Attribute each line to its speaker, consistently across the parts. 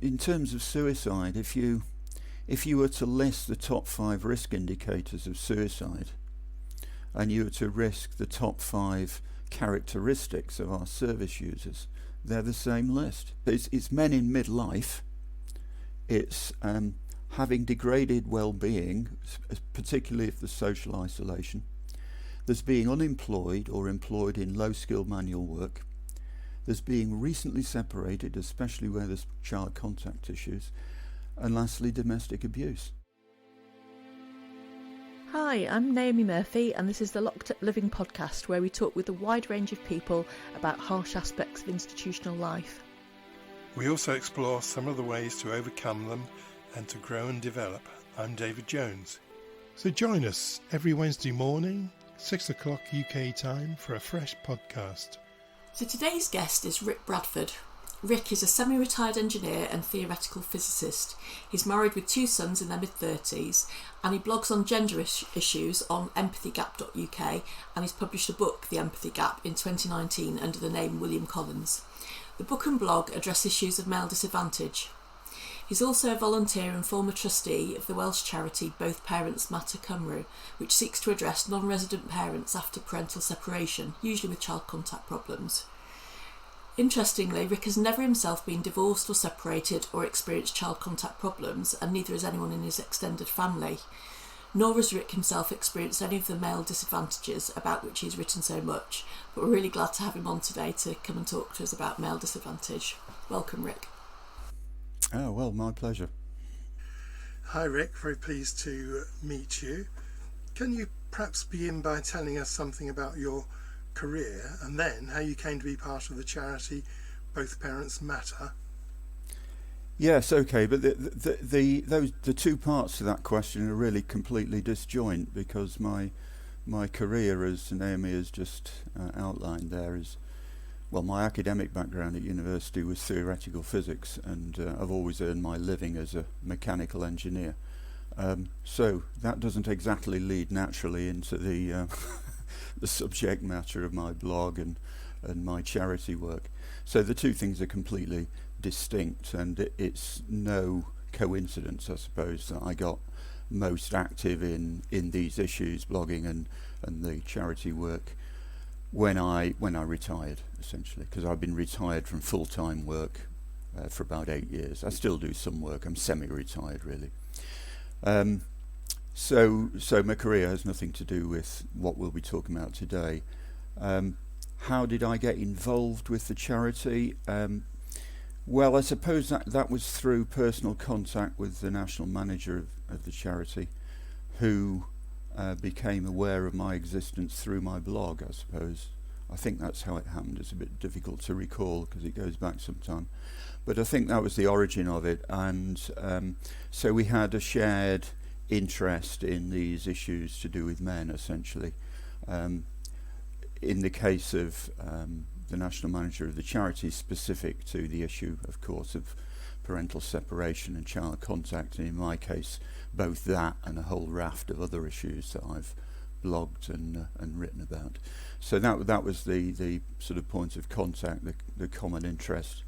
Speaker 1: In terms of suicide, if you were to list the top 5 risk indicators of suicide, and you were to risk the top 5 characteristics of our service users, they're the same list. It's men in midlife, it's having degraded well-being, particularly if there's social isolation, there's being unemployed or employed in low-skilled manual work, there's being recently separated, especially where there's child contact issues, and lastly, domestic abuse.
Speaker 2: Hi, I'm Naomi Murphy, and this is the Locked Up Living podcast, where we talk with a wide range of people about harsh aspects of institutional life.
Speaker 3: We also explore some of the ways to overcome them and to grow and develop. I'm David Jones. So join us every Wednesday morning, 6 o'clock UK time, for a fresh podcast.
Speaker 2: So today's guest is Rick Bradford. Rick is a semi-retired engineer and theoretical physicist. He's married with 2 sons in their mid-30s, and he blogs on gender issues on empathygap.uk, and he's published a book, The Empathy Gap, in 2019 under the name William Collins. The book and blog address issues of male disadvantage. He's also a volunteer and former trustee of the Welsh charity Both Parents Matter Cymru, which seeks to address non-resident parents after parental separation, usually with child contact problems. Interestingly, Rick has never himself been divorced or separated or experienced child contact problems, and neither has anyone in his extended family. Nor has Rick himself experienced any of the male disadvantages about which he's written so much, but we're really glad to have him on today to come and talk to us about male disadvantage. Welcome, Rick.
Speaker 1: Oh, well, my pleasure.
Speaker 3: Hi Rick, very pleased to meet you. Can you perhaps begin by telling us something about your career and then how you came to be part of the charity Both Parents Matter?
Speaker 1: Yes, okay, but the 2 parts to that question are really completely disjoint, because my career, as Naomi has just outlined there, is, well, my academic background at university was theoretical physics, and I've always earned my living as a mechanical engineer. So that doesn't exactly lead naturally into the the subject matter of my blog and my charity work. So the 2 things are completely distinct, and it's no coincidence, I suppose, that I got most active in these issues, blogging and the charity work, when I retired, essentially, because I've been retired from full-time work for about 8 years. I still do some work. I'm semi-retired, really. So my career has nothing to do with what we'll be talking about today. How did I get involved with the charity? Well, I suppose that was through personal contact with the national manager of the charity, who became aware of my existence through my blog, I suppose. I think that's how it happened. It's a bit difficult to recall because it goes back some time. But I think that was the origin of it. And so we had a shared interest in these issues to do with men, essentially. In the case of the national manager of the charity, specific to the issue, of course, of parental separation and child contact, and in my case, both that and a whole raft of other issues that I've blogged and written about. So that was the sort of point of contact, the common interest.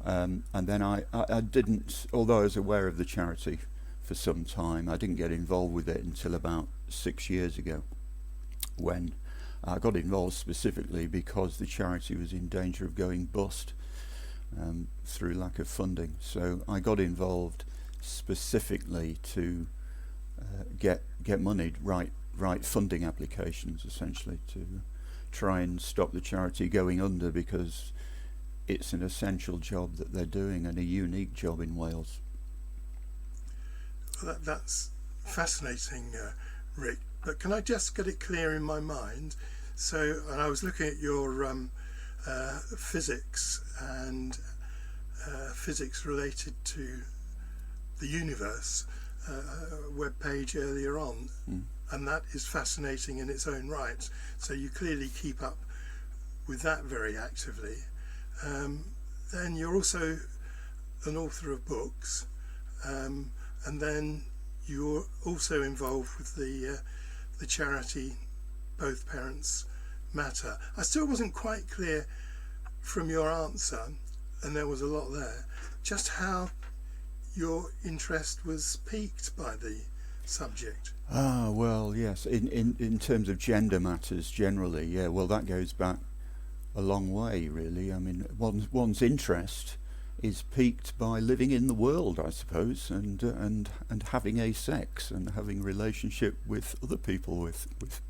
Speaker 1: And then I didn't, although I was aware of the charity for some time, I didn't get involved with it until about 6 years ago, when I got involved specifically because the charity was in danger of going bust through lack of funding. So I got involved specifically to get money, write funding applications, essentially, to try and stop the charity going under, because it's an essential job that they're doing, and a unique job in Wales.
Speaker 3: Well, that's fascinating, Rick. But can I just get it clear in my mind? So, and I was looking at your physics and physics related to the universe web page earlier on, and that is fascinating in its own right. So you clearly keep up with that very actively. Then you're also an author of books, and then you're also involved with the charity Both Parents Matter. I still wasn't quite clear from your answer, and there was a lot there, just how your interest was piqued by the subject.
Speaker 1: Ah, well, yes. In terms of gender matters generally, yeah. Well, that goes back a long way, really. I mean, one's interest is piqued by living in the world, I suppose, and having a sex and having relationship with other people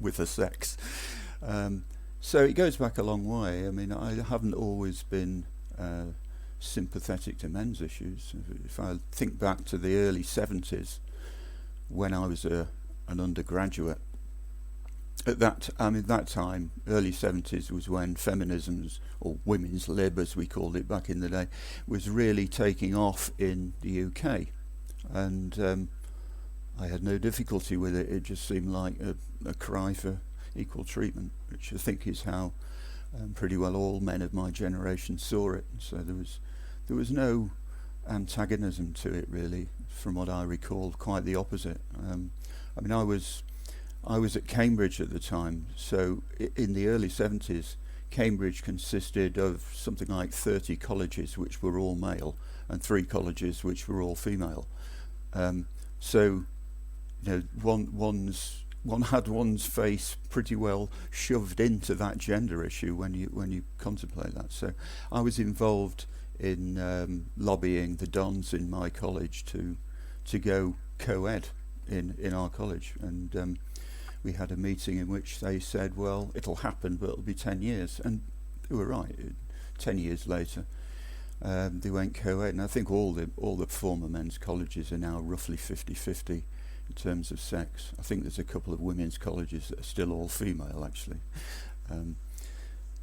Speaker 1: with a sex. So it goes back a long way. I mean, I haven't always been sympathetic to men's issues. If I think back to the early 70s, when I was an undergraduate, at that time, early 70s was when feminism's, or women's lib as we called it back in the day, was really taking off in the UK, and I had no difficulty with it. It just seemed like a cry for equal treatment, which I think is how pretty well all men of my generation saw it. So there was no antagonism to it, really, from what I recall. Quite the opposite. I mean, I was at Cambridge at the time, so in the early 70s, Cambridge consisted of something like 30 colleges which were all male and 3 colleges which were all female. So, you know, one had one's face pretty well shoved into that gender issue when you contemplate that. So I was involved in lobbying the dons in my college to go co-ed in our college, and we had a meeting in which they said, well, it'll happen, but it'll be 10 years. And they were right. 10 years later, they went co-ed. And I think all the former men's colleges are now roughly 50-50 in terms of sex. I think there's a couple of women's colleges that are still all female, actually.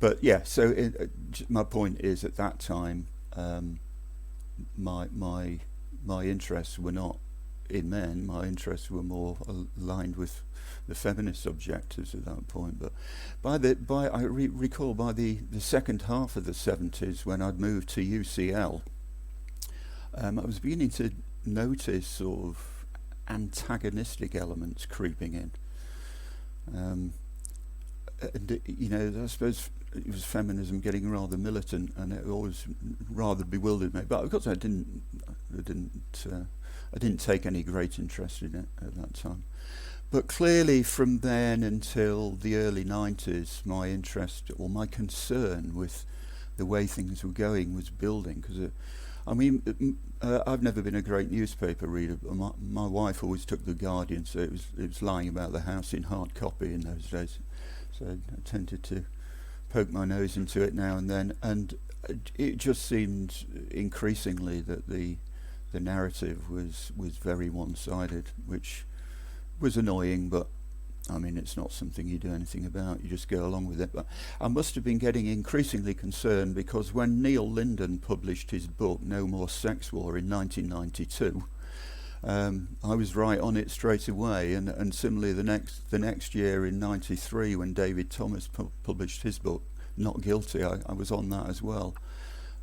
Speaker 1: But yeah, so my point is, at that time, my interests were not in men. My interests were more aligned with the feminist objectives at that point. But I recall by the second half of the 70s, when I'd moved to UCL, I was beginning to notice sort of antagonistic elements creeping in. And you know, I suppose it was feminism getting rather militant, and it always rather bewildered me. But of course, I didn't take any great interest in it at that time. But clearly, from then until the early 90s, my interest, or my concern with the way things were going, was building. Because I've never been a great newspaper reader. My wife always took the Guardian, so it was lying about the house in hard copy in those days. So I tended to poke my nose into it now and then, and it just seemed increasingly that the narrative was very one-sided, which was annoying, but I mean, it's not something you do anything about. You just go along with it. But I must have been getting increasingly concerned, because when Neil Linden published his book No More Sex War in 1992, I was right on it straight away, and similarly the next year in 93, when David Thomas published his book Not Guilty, I was on that as well.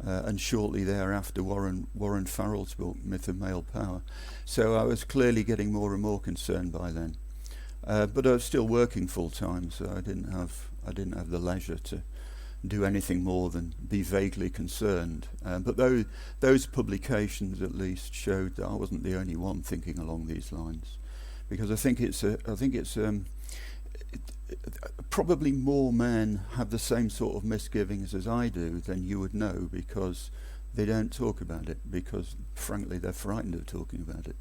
Speaker 1: And shortly thereafter, Warren Farrell's book Myth of Male Power. So I was clearly getting more and more concerned by then. But I was still working full time, so I didn't have the leisure to do anything more than be vaguely concerned. But those publications at least showed that I wasn't the only one thinking along these lines, because I think it's probably more men have the same sort of misgivings as I do than you would know, because they don't talk about it, because frankly they're frightened of talking about it.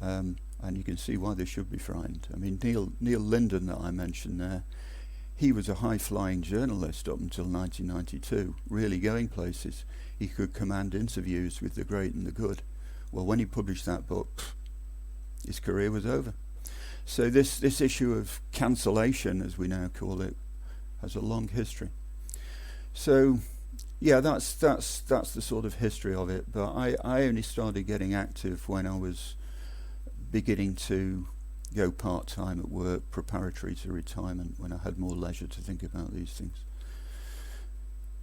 Speaker 1: And you can see why they should be frightened. I mean, Neil Linden that I mentioned there, he was a high-flying journalist up until 1992, really going places. He could command interviews with the great and the good. Well, when he published that book, his career was over. So this issue of cancellation, as we now call it, has a long history. So, yeah, that's the sort of history of it. But I only started getting active when I was beginning to go part-time at work, preparatory to retirement, when I had more leisure to think about these things.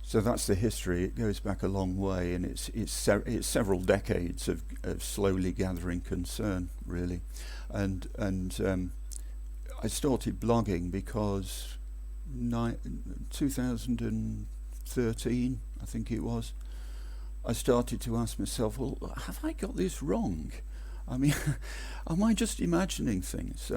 Speaker 1: So that's the history. It goes back a long way, and it's several decades of slowly gathering concern, really. And I started blogging because 2013, I think it was, I started to ask myself, well, have I got this wrong? I mean, am I just imagining things?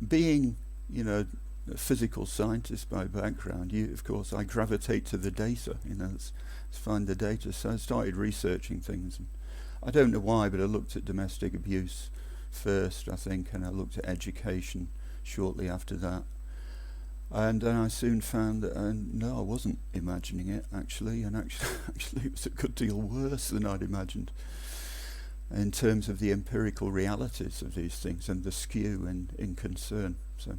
Speaker 1: Being, a physical scientist by background, of course, I gravitate to the data, let's find the data. So I started researching things. And I don't know why, but I looked at domestic abuse first, I think, and I looked at education shortly after that. And then I soon found that, no, I wasn't imagining it, actually, and actually it was a good deal worse than I'd imagined in terms of the empirical realities of these things and the skew in concern. So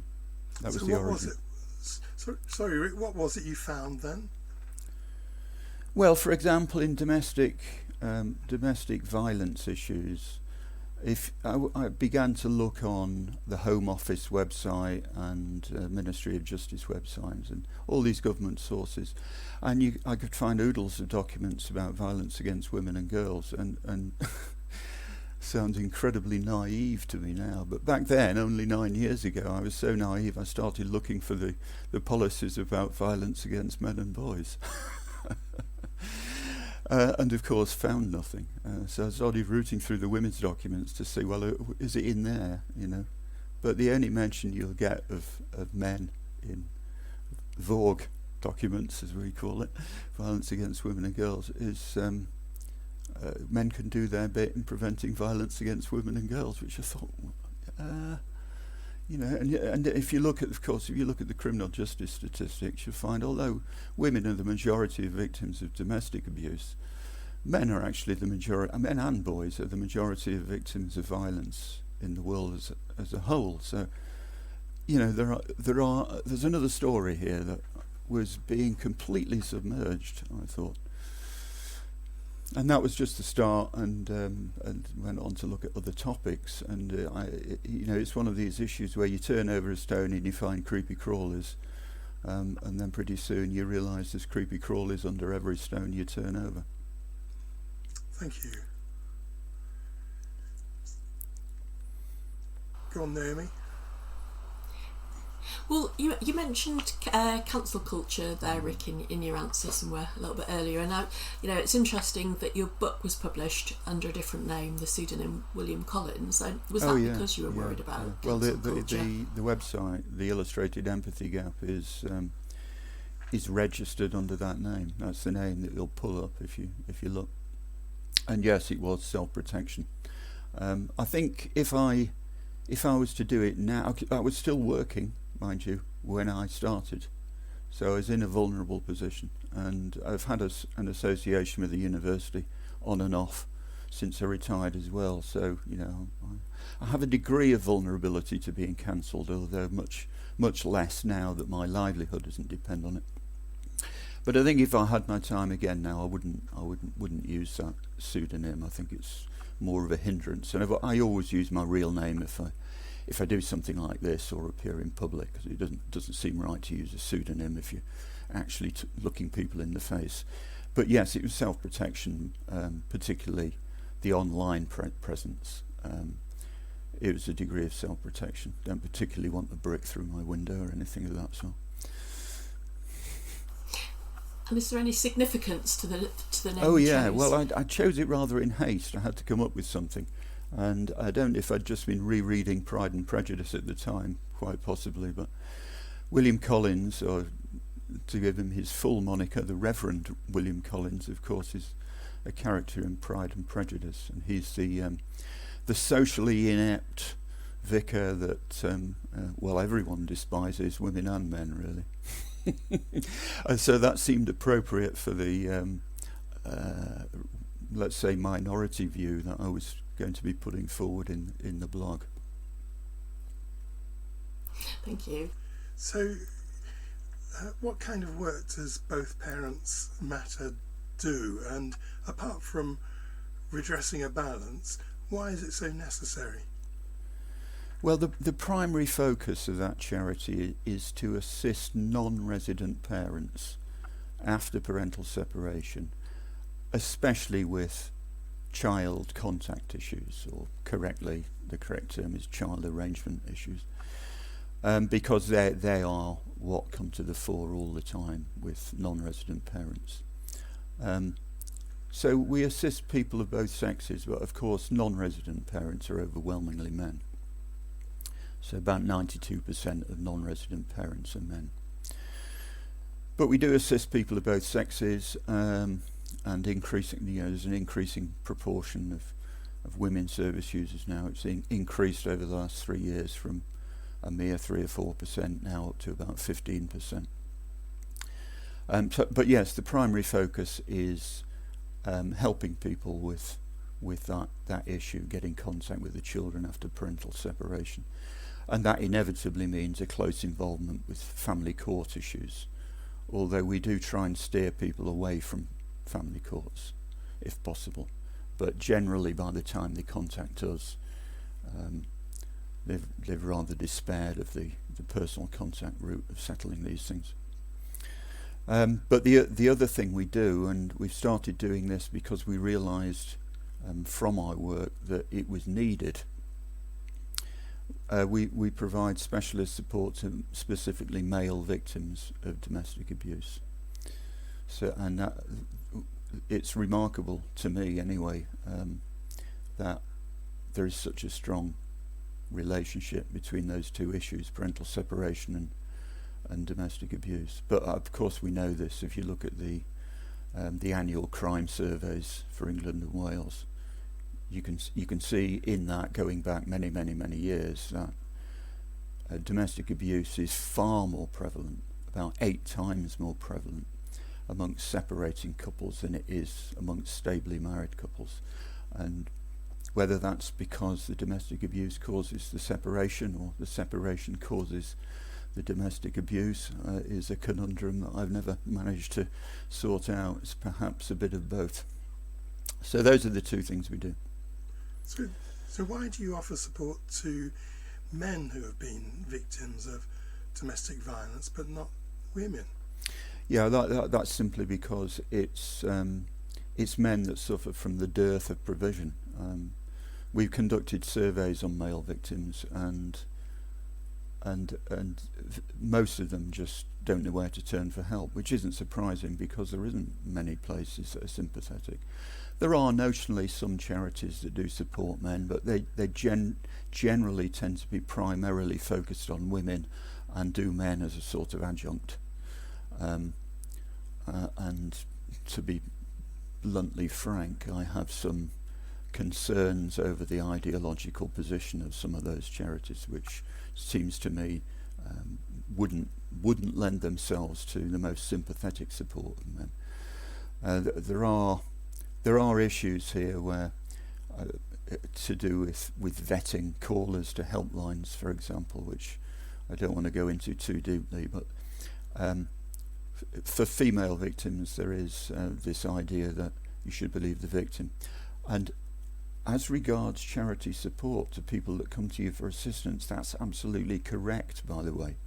Speaker 1: that was the origin.
Speaker 3: Sorry, Rick, what was it you found then?
Speaker 1: Well, for example, in domestic violence issues, if I began to look on the Home Office website and Ministry of Justice websites and all these government sources, and I could find oodles of documents about violence against women and girls, and sounds incredibly naive to me now, but back then, only 9 years ago, I was so naive I started looking for the policies about violence against men and boys. And of course found nothing. So I started rooting through the women's documents to see, well, is it in there, But the only mention you'll get of men in Vogue documents, as we call it, violence against women and girls, is men can do their bit in preventing violence against women and girls, which I thought, and if you look at the criminal justice statistics, you'll find although women are the majority of victims of domestic abuse, men are actually the majority. Men and boys are the majority of victims of violence in the world as a whole. So, there's another story here that was being completely submerged, I thought. And that was just the start, and went on to look at other topics. And it's one of these issues where you turn over a stone and you find creepy crawlers, and then pretty soon you realise there's creepy crawlers under every stone you turn over.
Speaker 3: Thank you. Go on, Naomi.
Speaker 2: Well, you mentioned cancel culture there, Rick, in your answer somewhere a little bit earlier, and now it's interesting that your book was published under a different name, the pseudonym William Collins. So was that because you were worried about cancel culture?
Speaker 1: The website, the Illustrated Empathy Gap, is registered under that name. That's the name that you'll pull up if you look. And yes, it was self-protection. I think if I was to do it now, I was still working, mind you, when I started, so I was in a vulnerable position, and I've had an association with the university on and off since I retired as well, so I have a degree of vulnerability to being cancelled, although much less now that my livelihood doesn't depend on it. But I think if I had my time again now, I wouldn't use that pseudonym. I think it's more of a hindrance, and I always use my real name if I do something like this or appear in public, because it doesn't seem right to use a pseudonym if you're actually looking people in the face. But yes, it was self-protection, particularly the online presence. It was a degree of self-protection. Don't particularly want the brick through my window or anything of that sort.
Speaker 2: And is there any significance to the name?
Speaker 1: Oh yeah, well I chose it rather in haste. I had to come up with something. And I don't know if I'd just been rereading Pride and Prejudice at the time, quite possibly, but William Collins, or to give him his full moniker, the Reverend William Collins, of course, is a character in Pride and Prejudice, and he's the socially inept vicar that, everyone despises, women and men, really. And so that seemed appropriate for the, let's say, minority view that I was going to be putting forward in the blog.
Speaker 2: Thank you.
Speaker 3: So, what kind of work does Both Parents Matter do? And apart from redressing a balance, why is it so necessary?
Speaker 1: Well, the primary focus of that charity is to assist non-resident parents after parental separation, especially with child contact issues, or the correct term is child arrangement issues, because they are what come to the fore all the time with non-resident parents. So we assist people of both sexes, but of course non-resident parents are overwhelmingly men. So about 92% of non-resident parents are men. But we do assist people of both sexes, and increasingly, there's an increasing proportion of women service users now. It's increased over the last 3 years from a mere 3 or 4% now up to about 15%. But yes, the primary focus is helping people with that issue, getting contact with the children after parental separation. And that inevitably means a close involvement with family court issues, although we do try and steer people away from family courts if possible. But generally by the time they contact us, they've rather despaired of the personal contact route of settling these things. But the other thing we do, and we've started doing this because we realised from our work that it was needed, we provide specialist support to specifically male victims of domestic abuse. So, and that, it's remarkable to me anyway, that there is such a strong relationship between those two issues, parental separation and domestic abuse. But of course we know this if you look at the annual crime surveys for England and Wales. You can see in that, going back many years, that domestic abuse is far more prevalent, about 8 times more prevalent amongst separating couples than it is amongst stably married couples. And whether that's because the domestic abuse causes the separation or the separation causes the domestic abuse is a conundrum that I've never managed to sort out. It's perhaps a bit of both. So those are the two things we do.
Speaker 3: So why do you offer support to men who have been victims of domestic violence but not women?
Speaker 1: Yeah, that's simply because it's men that suffer from the dearth of provision. We've conducted surveys on male victims, and most of them just don't know where to turn for help, which isn't surprising because there isn't many places that are sympathetic. There are notionally some charities that do support men, but they generally tend to be primarily focused on women and do men as a sort of adjunct. And to be bluntly frank, I have some concerns over the ideological position of some of those charities, which seems to me wouldn't lend themselves to the most sympathetic support of men. There are issues here where to do with vetting callers to helplines, for example, which I don't want to go into too deeply, but for female victims there is this idea that you should believe the victim. And as regards charity support to people that come to you for assistance, that's absolutely correct, by the way.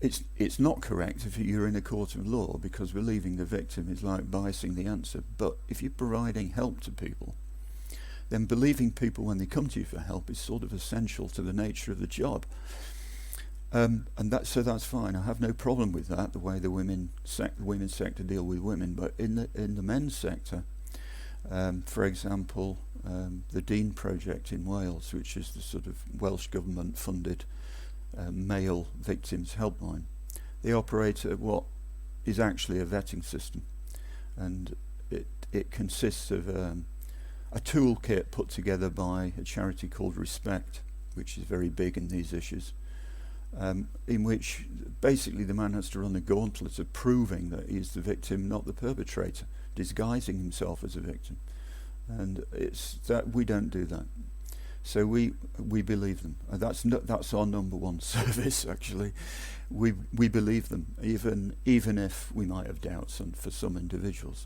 Speaker 1: It's not correct if you're in a court of law, because believing the victim is like biasing the answer. But if you're providing help to people, then believing people when they come to you for help is sort of essential to the nature of the job. And that's fine. I have no problem with that, the way the women's sector deal with women. But in the men's sector, for example, the Dean Project in Wales, which is the sort of Welsh government funded male victims helpline, they operate at what is actually a vetting system, and it consists of a toolkit put together by a charity called Respect, which is very big in these issues, in which basically the man has to run a gauntlet of proving that he's the victim, not the perpetrator, disguising himself as a victim. And it's that we don't do that. So we believe them. That's our number one service, actually. We believe them, even if we might have doubts for some individuals.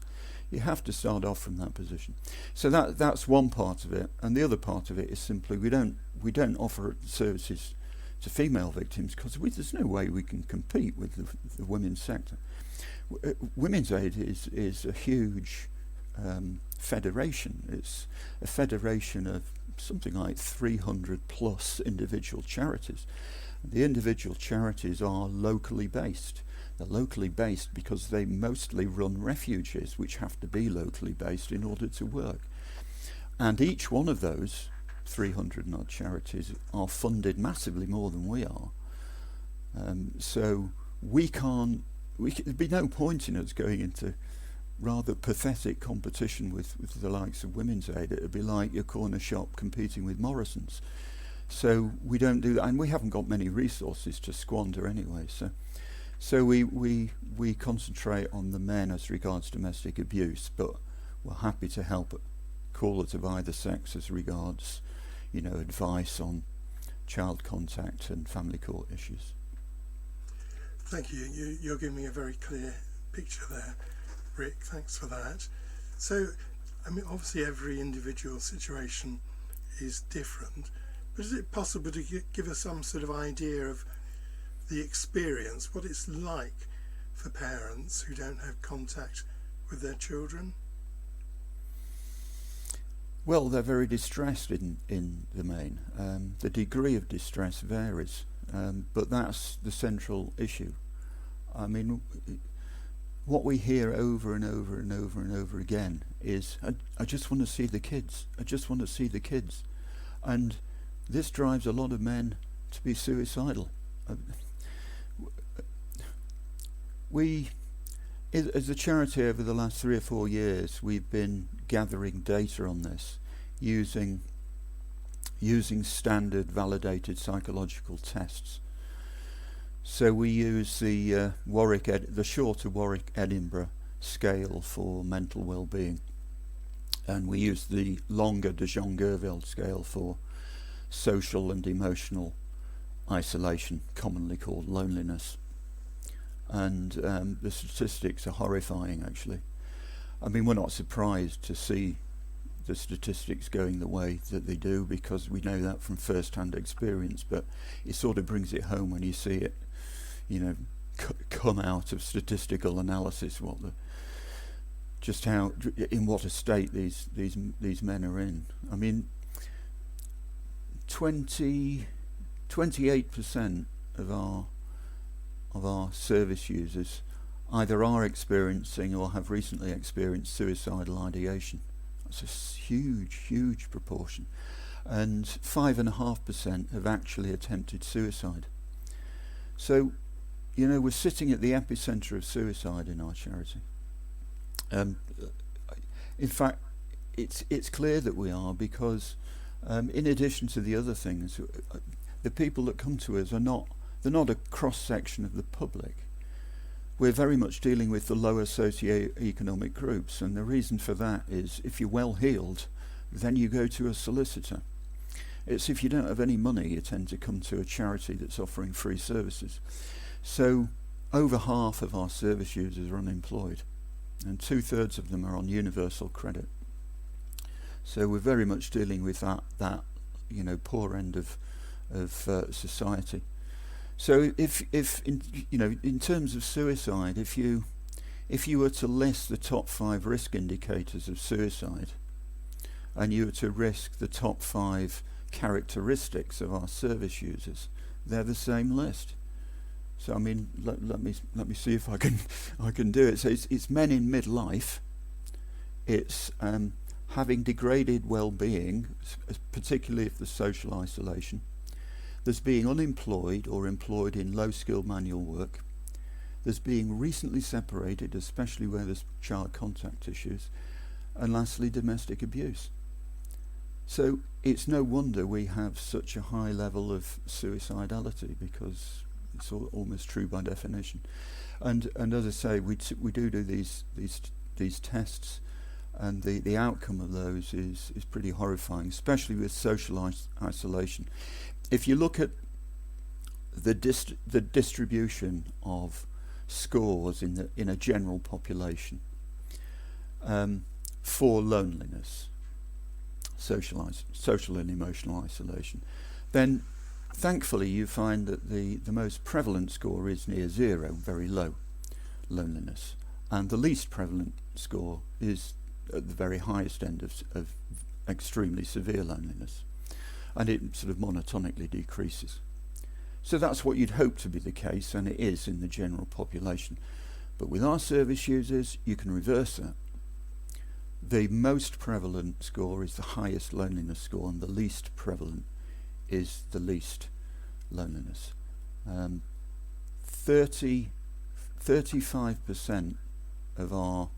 Speaker 1: You have to start off from that position. So that's one part of it, and the other part of it is simply we don't offer services to female victims because there's no way we can compete with the women's sector. Women's Aid is a huge federation. It's a federation of something like 300 plus individual charities. The individual charities are locally based. They're locally based because they mostly run refuges, which have to be locally based in order to work. And each one of those 300 and odd charities are funded massively more than we are. So there'd be no point in us going into rather pathetic competition with the likes of Women's Aid. It would be like your corner shop competing with Morrison's. So we don't do that, and we haven't got many resources to squander anyway. So we concentrate on the men as regards domestic abuse, but we're happy to help callers of either sex as regards, advice on child contact and family court issues.
Speaker 3: Thank you. You're giving me a very clear picture there, Rick. Thanks for that. So, obviously every individual situation is different, but is it possible to give us some sort of idea of the experience, what it's like for parents who don't have contact with their children?
Speaker 1: Well, they're very distressed in the main. The degree of distress varies, but that's the central issue. What we hear over and over and over and over again is, I just want to see the kids. I just want to see the kids. And this drives a lot of men to be suicidal. We, as a charity over the last 3 or 4 years, we've been gathering data on this using standard validated psychological tests. So we use the shorter Warwick-Edinburgh scale for mental well-being, and we use the longer de Jongerville scale for social and emotional isolation, commonly called loneliness. And the statistics are horrifying, actually. We're not surprised to see the statistics going the way that they do, because we know that from first-hand experience, but it sort of brings it home when you see it, come out of statistical analysis, in what a state these men are in. 28% of our service users either are experiencing or have recently experienced suicidal ideation. That's a huge proportion. And 5.5% have actually attempted suicide. So, we're sitting at the epicenter of suicide in our charity. In fact, it's clear that we are, because in addition to the other things, the people that come to us they're not a cross-section of the public. We're very much dealing with the lower socio-economic groups, and the reason for that is, if you're well-heeled, then you go to a solicitor. It's if you don't have any money, you tend to come to a charity that's offering free services. So over half of our service users are unemployed, and 2/3 of them are on universal credit. So we're very much dealing with that poor end of society. So if in terms of suicide, if you were to list the top 5 risk indicators of suicide, and you were to risk the top 5 characteristics of our service users, they're the same list. So let me see if I can do it. So it's men in midlife. It's having degraded well-being, particularly if there's social isolation. There's being unemployed or employed in low-skilled manual work. There's being recently separated, especially where there's child contact issues. And lastly, domestic abuse. So it's no wonder we have such a high level of suicidality, because it's almost true by definition. And as I say, we do these tests, and the outcome of those is pretty horrifying, especially with social isolation. If you look at the distribution of scores in a general population for loneliness, social and emotional isolation, then thankfully you find that the most prevalent score is near 0, very low loneliness, and the least prevalent score is at the very highest end of extremely severe loneliness, and it sort of monotonically decreases. So that's what you'd hope to be the case, and it is in the general population. But with our service users, you can reverse that. The most prevalent score is the highest loneliness score, and the least prevalent is the least loneliness. 35% of our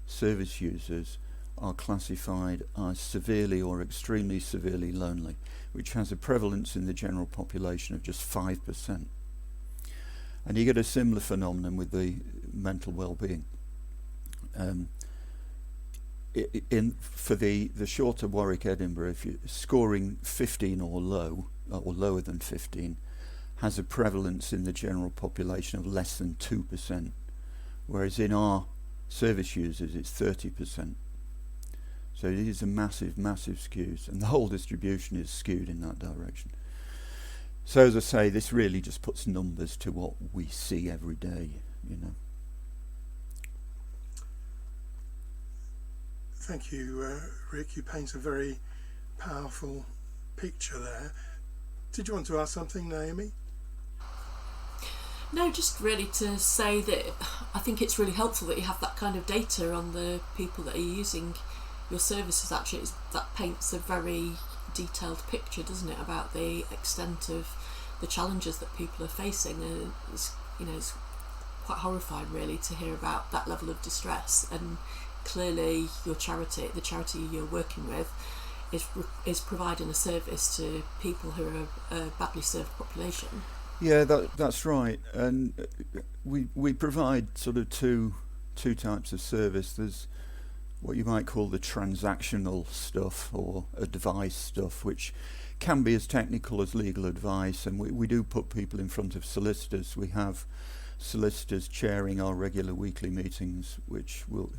Speaker 1: service users are classified as severely or extremely severely lonely, which has a prevalence in the general population of just 5%. And you get a similar phenomenon with the mental well-being. For the shorter Warwick Edinburgh, if you're scoring 15 or lower than 15, has a prevalence in the general population of less than 2%, whereas in our service users it's 30%. So these are massive skews, and the whole distribution is skewed in that direction. So as I say, this really just puts numbers to what we see every day, you know.
Speaker 3: Thank you, Rick. You paint a very powerful picture there. Did you want to ask something, Naomi?
Speaker 2: No, just really to say that I think it's really helpful that you have that kind of data on the people that are using your services. Actually, that paints a very detailed picture, doesn't it, about the extent of the challenges that people are facing. It's quite horrifying, really, to hear about that level of distress. And clearly, your charity, the charity you're working with, is providing a service to people who are a badly served population.
Speaker 1: Yeah, that's right. And we provide sort of two types of service. There's what you might call the transactional stuff or advice stuff, which can be as technical as legal advice, and we do put people in front of solicitors. We have solicitors chairing our regular weekly meetings, which will,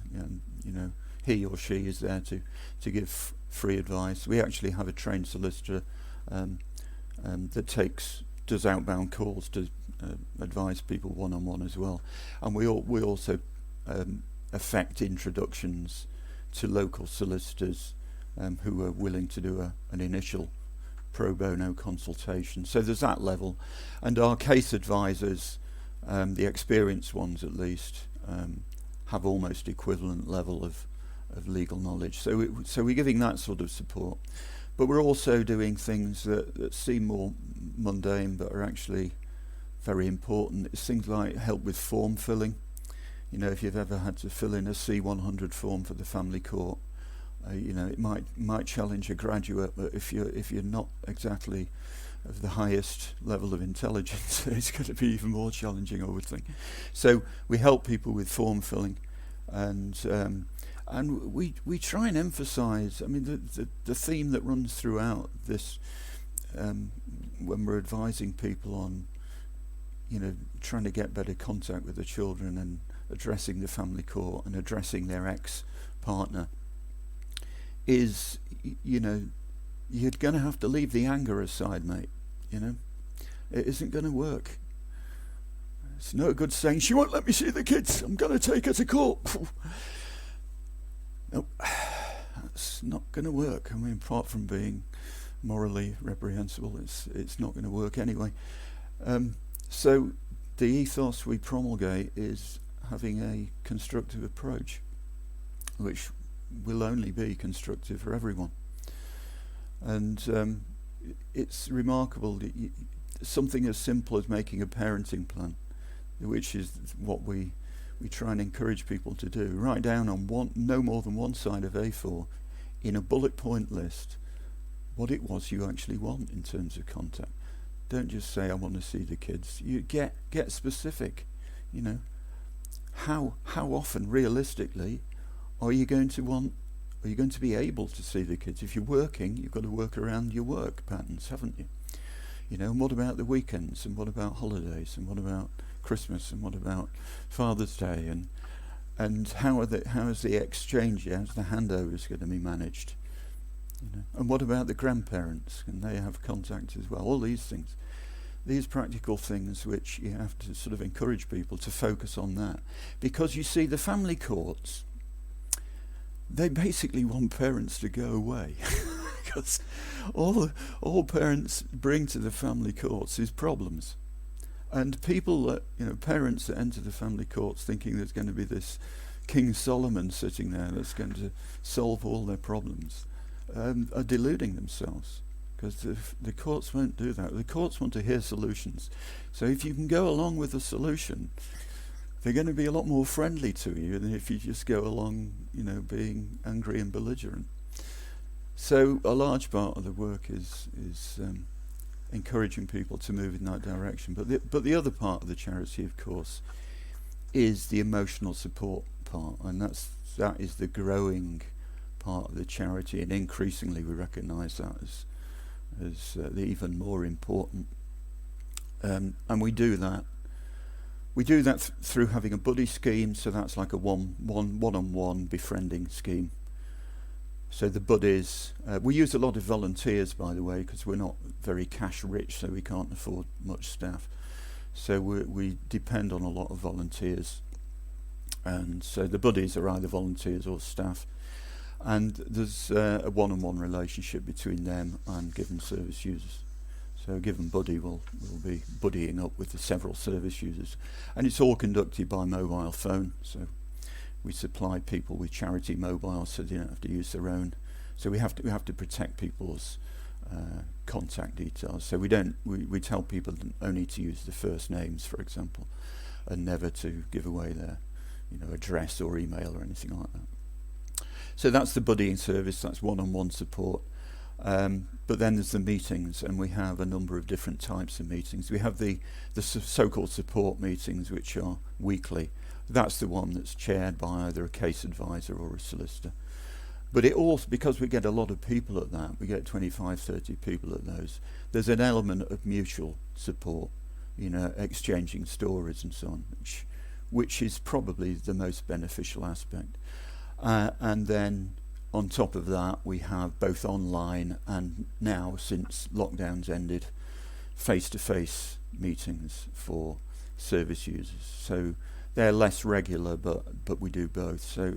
Speaker 1: he or she is there to give free advice. We actually have a trained solicitor that does outbound calls to advise people one-on-one as well, and we also effect introductions to local solicitors who are willing to do an initial pro bono consultation. So there's that level, and our case advisors, the experienced ones at least, have almost equivalent level of legal knowledge. So we're giving that sort of support, but we're also doing things that seem more mundane but are actually very important. It's things like help with form filling. You know, if you've ever had to fill in a C100 form for the family court, it might challenge a graduate, but if you're not exactly of the highest level of intelligence, it's going to be even more challenging, I would think. So we help people with form filling, and we try and emphasise. I mean, the theme that runs throughout this, when we're advising people on, trying to get better contact with the children and addressing the family court and addressing their ex-partner, is, you're going to have to leave the anger aside, mate. It isn't going to work. It's no good saying, she won't let me see the kids, I'm going to take her to court. Nope, that's not going to work. I mean, apart from being morally reprehensible, it's not going to work anyway. So the ethos we promulgate is having a constructive approach, which will only be constructive for everyone. And it's remarkable that something as simple as making a parenting plan, which is what we try and encourage people to do. Write down on no more than one side of A4 in a bullet point list what it was you actually want in terms of contact. Don't just say, I want to see the kids. You get specific. How often realistically are you going to be able to see the kids? If you're working, you've got to work around your work patterns, haven't you? And what about the weekends, and what about holidays, and what about Christmas, and what about Father's Day, and how is the exchange, how's the handovers going to be managed? And what about the grandparents? Can they have contact as well? All these things. These practical things which you have to sort of encourage people to focus on that. Because you see, the family courts, they basically want parents to go away. because all parents bring to the family courts is problems. And people that, parents that enter the family courts thinking there's going to be this King Solomon sitting there that's going to solve all their problems, are deluding themselves, because the courts won't do that. The courts want to hear solutions. So if you can go along with the solution, they're going to be a lot more friendly to you than if you just go along, being angry and belligerent. So a large part of the work is encouraging people to move in that direction. But the other part of the charity, of course, is the emotional support part, and that is the growing part of the charity, and increasingly we recognise that as the even more important. And we do that. We do that through having a buddy scheme, so that's like a one-on-one befriending scheme. So the buddies, we use a lot of volunteers, by the way, because we're not very cash rich, so we can't afford much staff. So we depend on a lot of volunteers. And so the buddies are either volunteers or staff. And there's a one-on-one relationship between them and given service users. So a given buddy will be buddying up with the several service users. And it's all conducted by mobile phone. So we supply people with charity mobiles so they don't have to use their own. So we have to protect people's contact details. So we tell people only to use the first names, for example, and never to give away their address or email or anything like that. So that's the buddying service. That's one-on-one support. But then there's the meetings, and we have a number of different types of meetings. We have the so-called support meetings, which are weekly. That's the one that's chaired by either a case advisor or a solicitor. But it also, because we get a lot of people at that, we get 25, 30 people at those, there's an element of mutual support, exchanging stories and so on, which is probably the most beneficial aspect. And then on top of that, we have both online and now, since lockdowns ended, face-to-face meetings for service users. So they're less regular, but we do both. So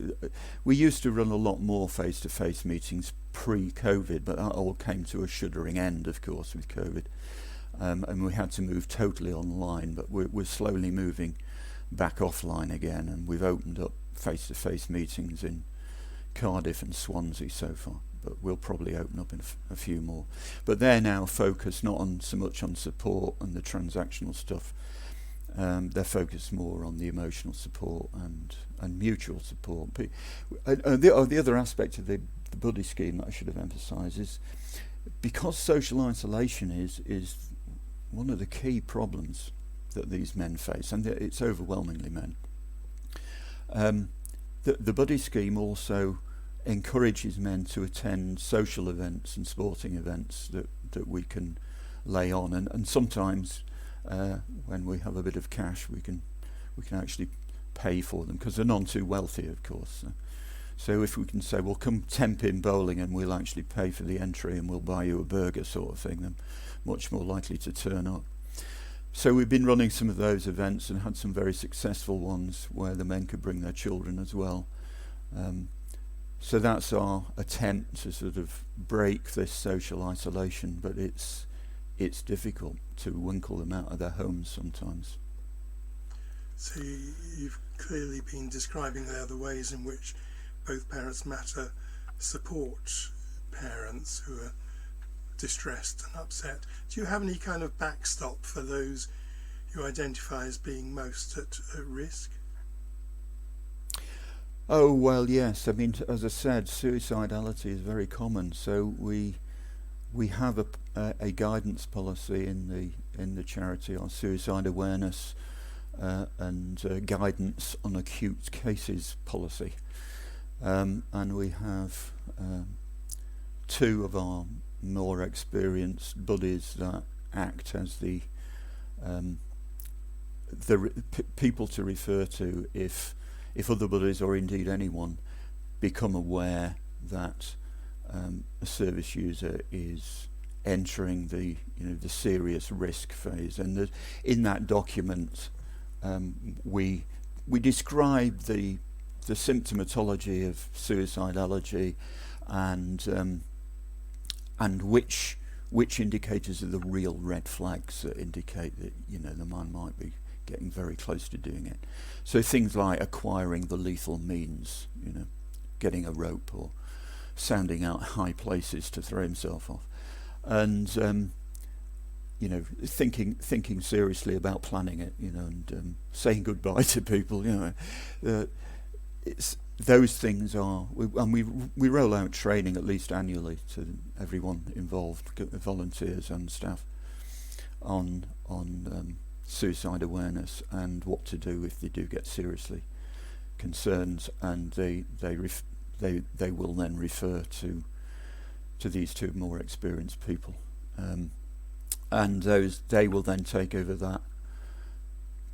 Speaker 1: we used to run a lot more face-to-face meetings pre-COVID, but that all came to a shuddering end, of course, with COVID. And we had to move totally online, but we're slowly moving back offline again, and we've opened up face-to-face meetings in Cardiff and Swansea so far, but we'll probably open up in a few more. But they're now focused not on so much on support and the transactional stuff. They're focused more on the emotional support and mutual support. The other aspect of the buddy scheme that I should have emphasised is, because social isolation is one of the key problems that these men face, and it's overwhelmingly men. The buddy scheme also encourages men to attend social events and sporting events that we can lay on, and sometimes when we have a bit of cash, we can actually pay for them, because they're none too wealthy, of course. So if we can say, well, come 10-pin bowling and we'll actually pay for the entry and we'll buy you a burger, sort of thing, then much more likely to turn up. So we've been running some of those events and had some very successful ones where the men could bring their children as well. So that's our attempt to sort of break this social isolation, but it's difficult to winkle them out of their homes sometimes.
Speaker 3: So you've clearly been describing there the ways in which Both Parents Matter support parents who are distressed and upset. Do you have any kind of backstop for those you identify as being most at risk?
Speaker 1: Oh, well, yes. I mean, as I said, suicidality is very common. So we have a guidance policy in the charity on suicide awareness and guidance on acute cases policy. And we have two of our more experienced buddies that act as the people to refer to if other buddies, or indeed anyone, become aware that a service user is entering the serious risk phase. And in that document, we describe the symptomatology of suicidality and which indicators are the real red flags that indicate that the man might be getting very close to doing it. So things like acquiring the lethal means, getting a rope or sounding out high places to throw himself off, and thinking seriously about planning it, and saying goodbye to people, it's those things are, we roll out training at least annually to everyone involved, volunteers and staff, on suicide awareness and what to do if they do get seriously concerned, and they will then refer to these two more experienced people, and they will then take over that,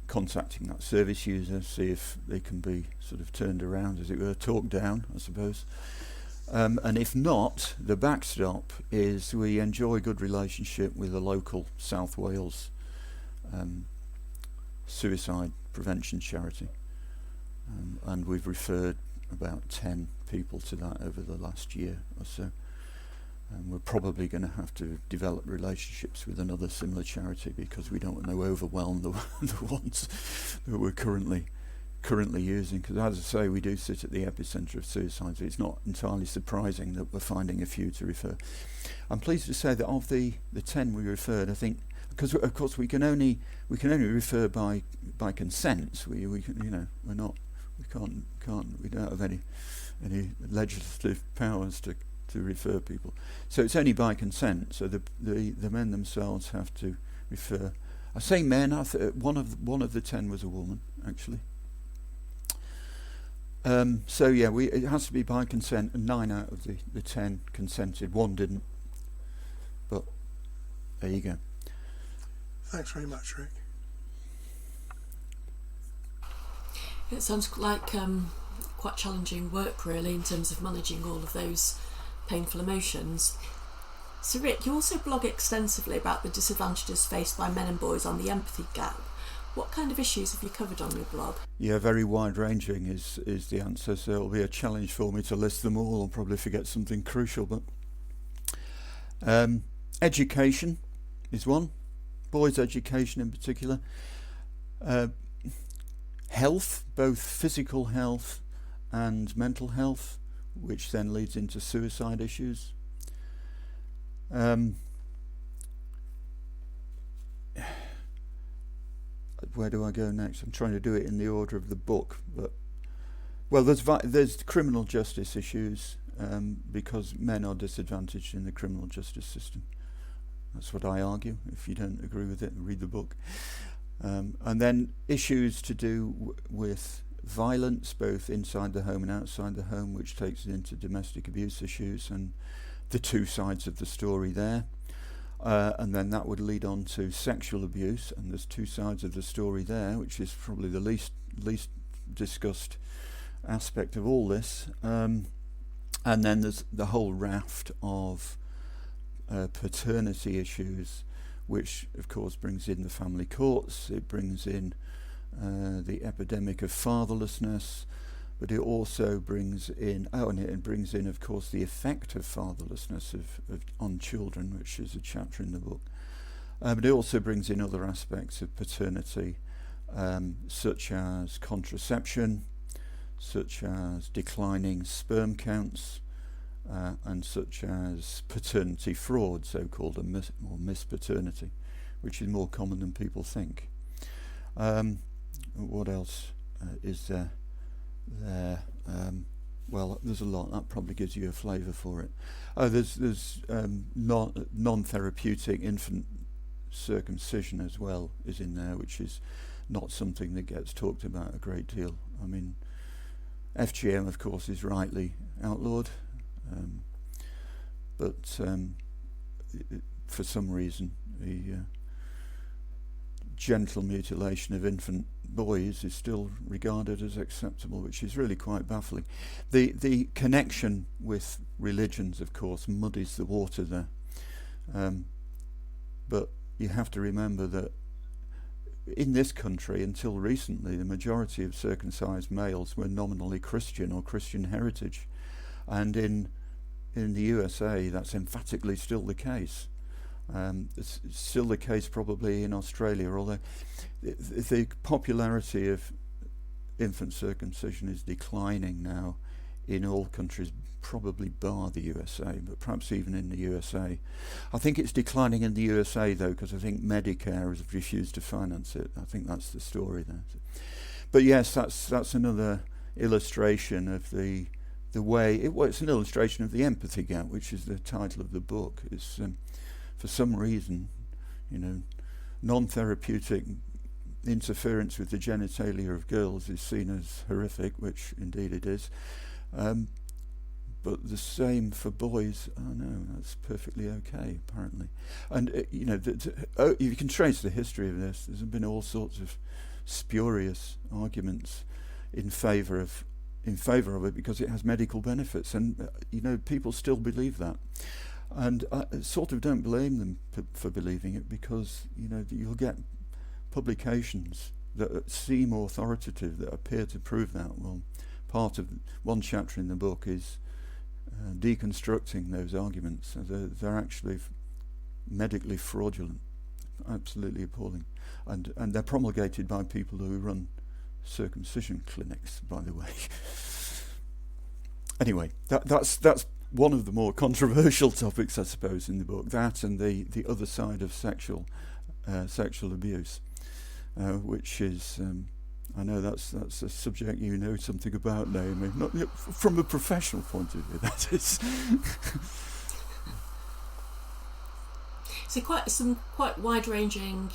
Speaker 1: contacting that service user, see if they can be sort of turned around, as it were, talked down, I suppose. And if not, the backstop is we enjoy a good relationship with a local South Wales suicide prevention charity, and we've referred about 10 people to that over the last year or so. And we're probably going to have to develop relationships with another similar charity, because we don't want to overwhelm the ones that we're currently using. Because, as I say, we do sit at the epicentre of suicide, so it's not entirely surprising that we're finding a few to refer. I'm pleased to say that of the 10 we referred, I think, because of course we can only refer by consent. We don't have any legislative powers to refer people, so it's only by consent. So the men themselves have to refer. I say men. One of the 10 was a woman, actually. So yeah, it has to be by consent, and 9 out of the 10 consented. 1 didn't. But there you go.
Speaker 3: Thanks very much, Rick.
Speaker 2: It sounds like quite challenging work, really, in terms of managing all of those painful emotions. So Rick, you also blog extensively about the disadvantages faced by men and boys on the empathy gap. What kind of issues have you covered on your blog?
Speaker 1: Yeah, very wide-ranging is the answer, so it'll be a challenge for me to list them all. I'll probably forget something crucial, but education is one, boys' education in particular. Health, both physical health and mental health, which then leads into suicide issues. Where do I go next? I'm trying to do it in the order of the book, but there's criminal justice issues, because men are disadvantaged in the criminal justice system. That's what I argue. If you don't agree with it, read the book. And then issues to do with violence, both inside the home and outside the home, which takes it into domestic abuse issues and the two sides of the story there. And then that would lead on to sexual abuse, and there's two sides of the story there, which is probably the least discussed aspect of all this. And then there's the whole raft of paternity issues, which of course brings in the family courts, it brings in the epidemic of fatherlessness, but it also brings in, of course, the effect of fatherlessness on children, which is a chapter in the book. But it also brings in other aspects of paternity, such as contraception, such as declining sperm counts, and such as paternity fraud, so-called, or mispaternity, which is more common than people think. What else is there? Well, there's a lot. That probably gives you a flavour for it. There's non-therapeutic infant circumcision as well is in there, which is not something that gets talked about a great deal. I mean, FGM, of course, is rightly outlawed, but for some reason the genital mutilation of infant boys is still regarded as acceptable, which is really quite baffling. The connection with religions, of course, muddies the water there, but you have to remember that in this country, until recently, the majority of circumcised males were nominally Christian or Christian heritage, and in in the USA, that's emphatically still the case. It's still the case probably in Australia, although the popularity of infant circumcision is declining now in all countries, probably bar the USA, but perhaps even in the USA. I think it's declining in the USA though, because I think Medicare has refused to finance it. I think that's the story there. But yes, that's another illustration of the way it's an illustration of the empathy gap, which is the title of the book. It's for some reason, non-therapeutic interference with the genitalia of girls is seen as horrific, which indeed it is. But the same for boys. Oh no, that's perfectly okay, apparently. And you can trace the history of this. There's been all sorts of spurious arguments in favour of it because it has medical benefits, and people still believe that. And I sort of don't blame them for believing it, because you'll get publications that seem authoritative that appear to prove that. Well, part of one chapter in the book is deconstructing those arguments. They're actually medically fraudulent, absolutely appalling, and they're promulgated by people who run circumcision clinics, by the way. Anyway, that's one of the more controversial topics, I suppose, in the book. That and the other side of sexual abuse, which is I know that's a subject you know something about, Naomi. Not from a professional point of view, that is.
Speaker 2: So some quite wide-ranging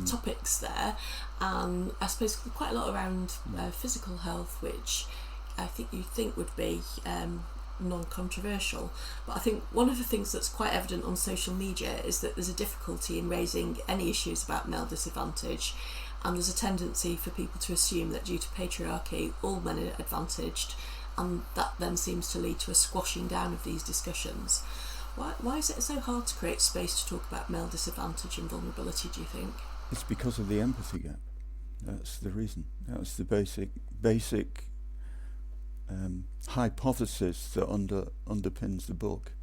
Speaker 2: topics there. I suppose quite a lot around physical health, which I think you'd think would be non-controversial. But I think one of the things that's quite evident on social media is that there's a difficulty in raising any issues about male disadvantage, and there's a tendency for people to assume that due to patriarchy all men are advantaged, and that then seems to lead to a squashing down of these discussions. Why is it so hard to create space to talk about male disadvantage and vulnerability, do you think?
Speaker 1: It's because of the empathy gap. That's the reason. That's the basic hypothesis that underpins the book.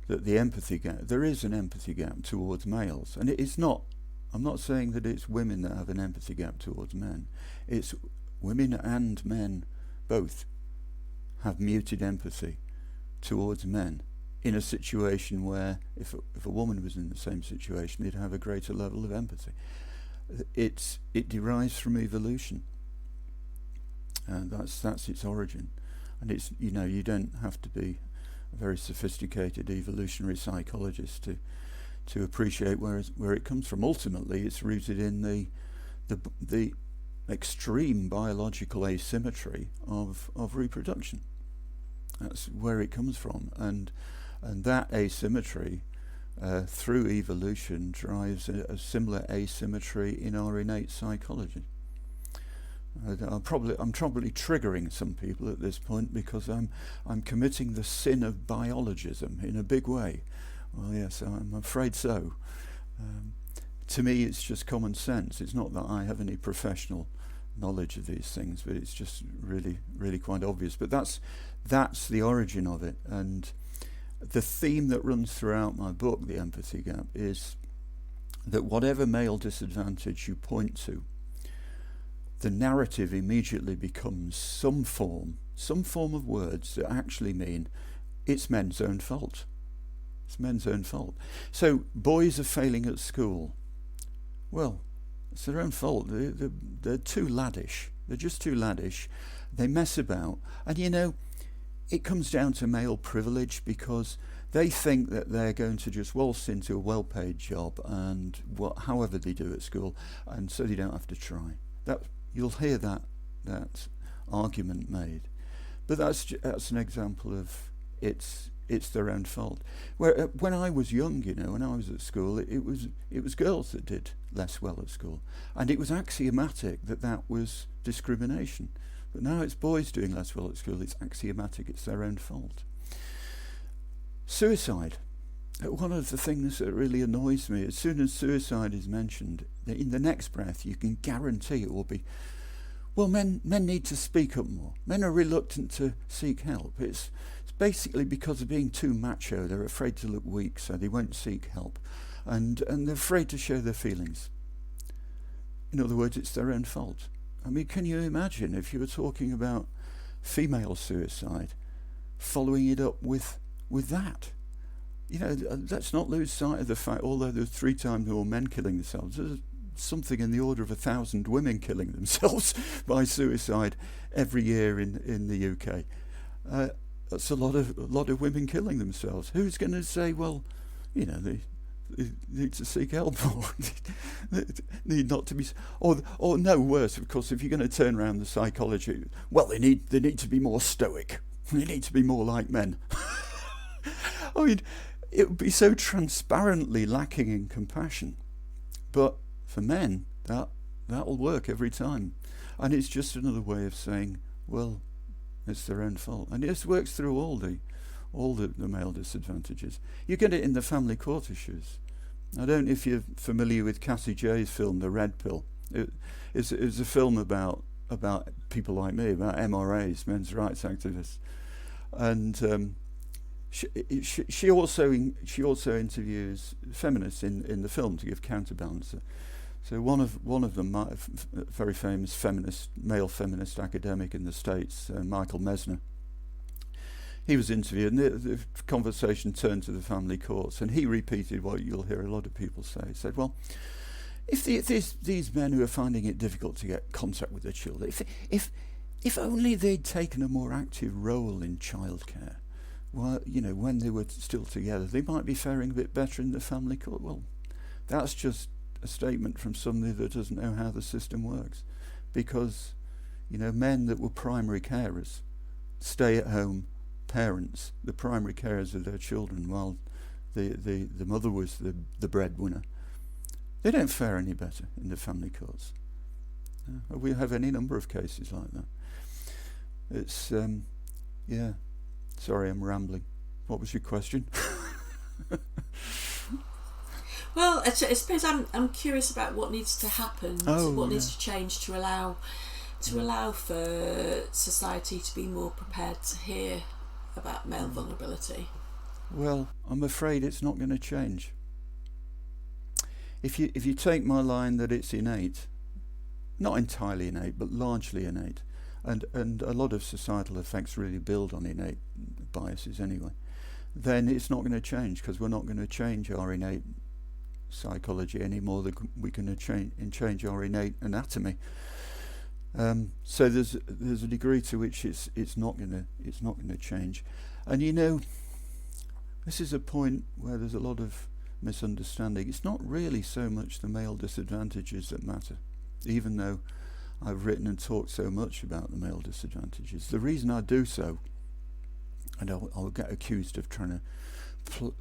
Speaker 1: That the empathy gap, there is an empathy gap towards males, and it is not. I'm not saying that it's women that have an empathy gap towards men. It's women and men both have muted empathy towards men in a situation where if a woman was in the same situation, they'd have a greater level of empathy. It derives from evolution. That's its origin, and it's you don't have to be a very sophisticated evolutionary psychologist to appreciate where it comes from. Ultimately, it's rooted in the extreme biological asymmetry of reproduction. That's where it comes from, and that asymmetry through evolution drives a similar asymmetry in our innate psychology. I'm probably triggering some people at this point because I'm committing the sin of biologism in a big way. Well, yes, I'm afraid so. To me, it's just common sense. It's not that I have any professional knowledge of these things, but it's just really, really quite obvious. But that's the origin of it, and the theme that runs throughout my book, The Empathy Gap, is that whatever male disadvantage you point to, the narrative immediately becomes some form of words that actually mean it's men's own fault. It's men's own fault. So boys are failing at school. Well, it's their own fault. They're too laddish. They're just too laddish. They mess about. And it comes down to male privilege, because they think that they're going to just waltz into a well-paid job and however they do at school, and so they don't have to try. You'll hear that argument made, but that's an example of it's their own fault. When I was young, when I was at school, it was girls that did less well at school, and it was axiomatic that was discrimination. But now it's boys doing less well at school. It's axiomatic. It's their own fault. Suicide. One of the things that really annoys me, as soon as suicide is mentioned, in the next breath you can guarantee it will be, well, men need to speak up more. Men are reluctant to seek help. It's basically because of being too macho. They're afraid to look weak, so they won't seek help, and they're afraid to show their feelings. In other words, it's their own fault. I mean, can you imagine if you were talking about female suicide, following it up with that? You know, let's not lose sight of the fact, although there's 3 times more men killing themselves, there's something in the order of 1,000 women killing themselves by suicide every year in the UK. That's a lot of women killing themselves. Who's going to say, well, you know, they need to seek help, or need not to be, or no, worse, of course, if you're going to turn around the psychology, well, they need to be more stoic. They need to be more like men. I mean, it would be so transparently lacking in compassion. But for men, that'll work every time. And it's just another way of saying, well, it's their own fault. And this works through all the male disadvantages. You get it in the family court issues. I don't know if you're familiar with Cassie Jay's film, The Red Pill. It's a film about people like me, about MRAs, men's rights activists. And she also interviews feminists in the film to give counterbalance. So one of them, a very famous male feminist academic in the States, Michael Mesner. He was interviewed, and the conversation turned to the family courts, and he repeated what you'll hear a lot of people say. He said, well, if these men who are finding it difficult to get contact with their children, if only they'd taken a more active role in childcare, well, you know, when they were still together, they might be faring a bit better in the family court. Well, that's just a statement from somebody that doesn't know how the system works, because, you know, men that were primary carers, stay-at-home parents, the primary carers of their children, while the mother was the breadwinner, they don't fare any better in the family courts. We have any number of cases like that. It's yeah. Sorry, I'm rambling. What was your question?
Speaker 2: Well, I suppose I'm curious about what needs to happen, needs to change to allow for society to be more prepared to hear about male vulnerability.
Speaker 1: Well, I'm afraid it's not going to change. If you take my line that it's innate, not entirely innate, but largely innate, and a lot of societal effects really build on innate biases anyway, then it's not going to change, because we're not going to change our innate psychology any more than we can change our innate anatomy. So there's a degree to which it's not going to change. And you know, this is a point where there's a lot of misunderstanding. It's not really so much the male disadvantages that matter, even though I've written and talked so much about the male disadvantages. The reason I do so, and I'll get accused of trying to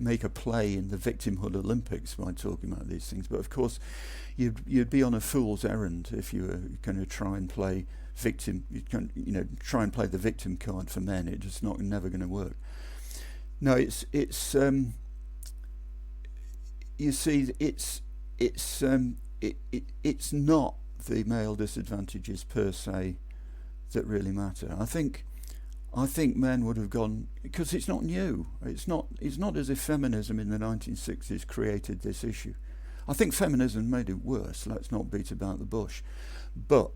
Speaker 1: make a play in the victimhood Olympics by talking about these things, but of course you'd be on a fool's errand if you were going to try and play victim. Try and play the victim card for men. It's just never going to work. No, it's you see, it's not the male disadvantages per se that really matter. I think men would have gone, because it's not new. It's not as if feminism in the 1960s created this issue. I think feminism made it worse. Let's not beat about the bush. But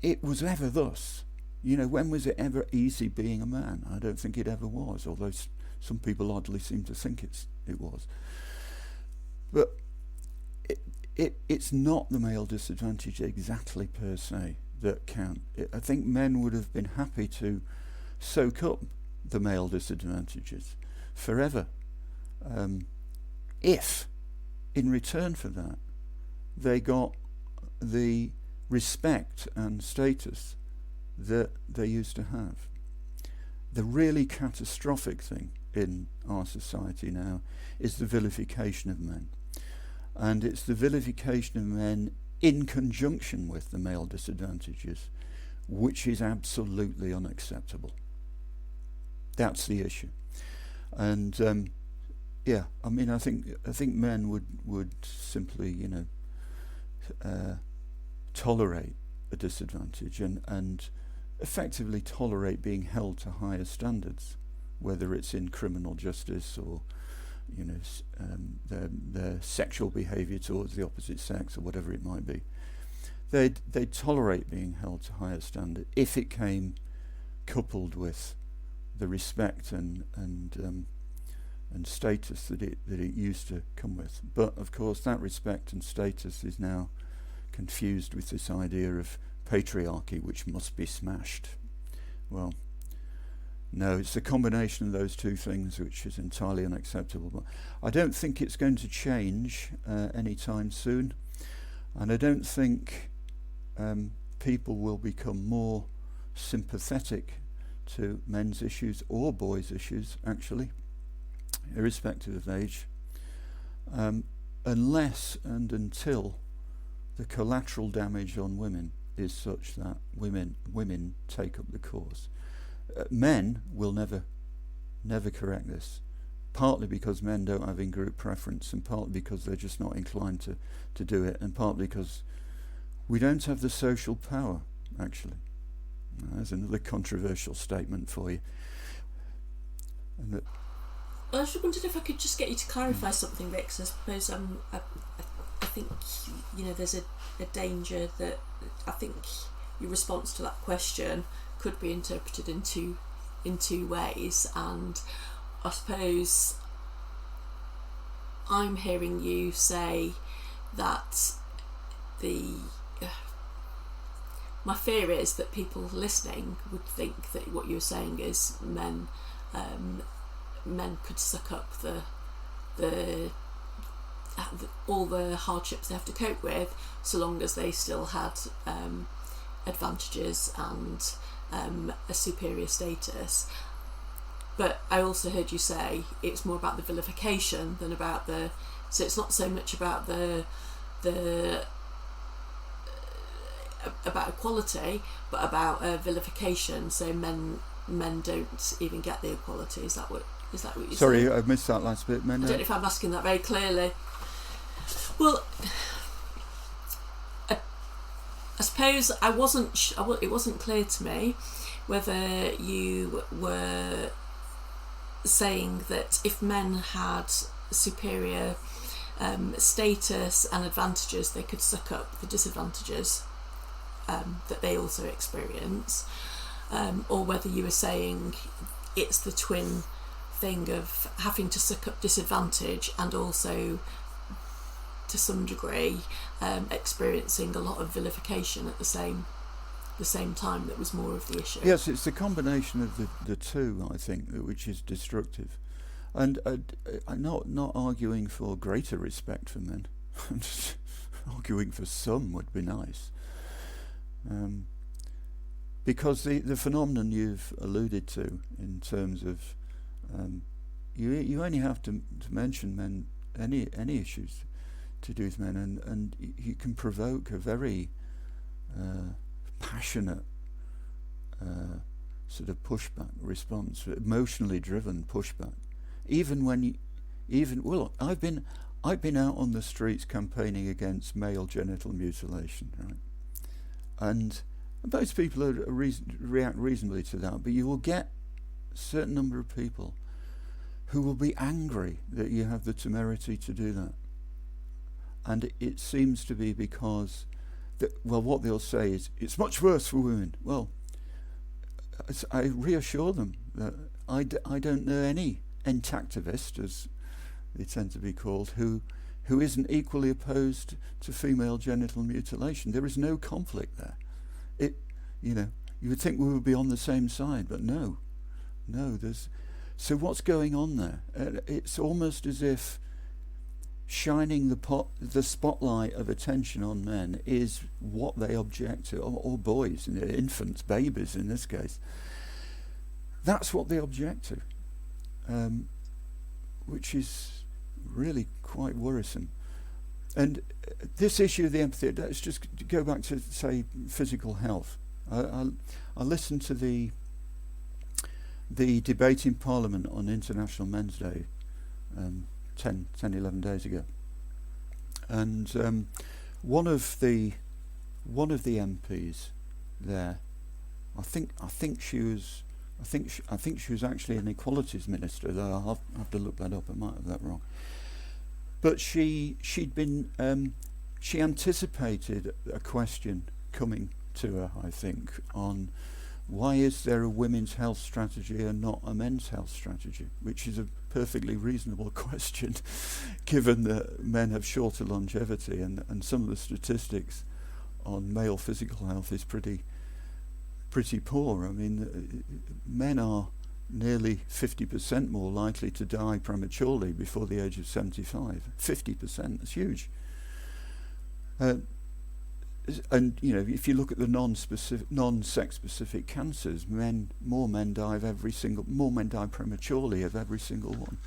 Speaker 1: it was ever thus. You know, when was it ever easy being a man? I don't think it ever was, although some people oddly seem to think it was. But it's not the male disadvantage exactly per se that count. I think men would have been happy to soak up the male disadvantages forever, if in return for that they got the respect and status that they used to have. The really catastrophic thing in our society now is the vilification of men, and it's the vilification of men in conjunction with the male disadvantages, which is absolutely unacceptable. That's the issue. And I mean, I think men would simply, tolerate a disadvantage and effectively tolerate being held to higher standards, whether it's in criminal justice or their sexual behaviour towards the opposite sex or whatever it might be. They'd tolerate being held to higher standard if it came coupled with the respect and status that it used to come with. But of course that respect and status is now confused with this idea of patriarchy, which must be smashed. Well, no, it's a combination of those two things which is entirely unacceptable. But I don't think it's going to change anytime soon, and I don't think people will become more sympathetic to men's issues or boys' issues, actually, irrespective of age, unless and until the collateral damage on women is such that women take up the cause. Men will never correct this, partly because men don't have in-group preference, and partly because they're just not inclined to do it, and partly because we don't have the social power, actually. There's another controversial statement for you. And
Speaker 2: I just wondered if I could just get you to clarify something, Rick. So I suppose I think there's a danger that I think your response to that question could be interpreted in two ways, and I suppose I'm hearing you say that my fear is that people listening would think that what you're saying is men could suck up all the hardships they have to cope with, so long as they still had advantages and a superior status. But I also heard you say it's more about the vilification than about so it's not so much about about equality, but about vilification. So men don't even get the equality. Is that what you're saying?
Speaker 1: Sorry, I missed that last bit. Men
Speaker 2: I don't know if I'm asking that very clearly. Well, I suppose it wasn't clear to me whether you were saying that if men had superior status and advantages, they could suck up the disadvantages that they also experience, or whether you were saying it's the twin thing of having to suck up disadvantage and also to some degree experiencing a lot of vilification at the same time that was more of the issue.
Speaker 1: Yes, it's a combination of the two, I think, which is destructive. And I'm not arguing for greater respect for men. I'm just arguing for some would be nice. Because the phenomenon you've alluded to in terms of you only have to mention men, any issues to do with men, and you can provoke a very passionate sort of pushback response, emotionally driven pushback. I've been out on the streets campaigning against male genital mutilation, right? And most people react reasonably to that, but you will get a certain number of people who will be angry that you have the temerity to do that. And it seems to be because, what they'll say is, it's much worse for women. Well, I reassure them that I don't know any intactivist, as they tend to be called, who isn't equally opposed to female genital mutilation. There is no conflict there. You would think we would be on the same side, but no. So what's going on there? It's almost as if shining the spotlight of attention on men is what they object to, or boys, infants, babies in this case. That's what they object to, which is really quite worrisome. And this issue of the empathy, let's just go back to, say, physical health. I listened to the debate in Parliament on International Men's Day 11 days ago, and one of the MPs there I think she was actually an equalities minister, though I'll have to look that up. I might have that wrong. But she anticipated a question coming to her, I think, on why is there a women's health strategy and not a men's health strategy, which is a perfectly reasonable question, given that men have shorter longevity, and some of the statistics on male physical health is pretty poor. I mean, men are nearly 50% more likely to die prematurely before the age of 75. 50%, that's huge. And you know, if you look at the non-sex specific cancers, more men die prematurely of every single one.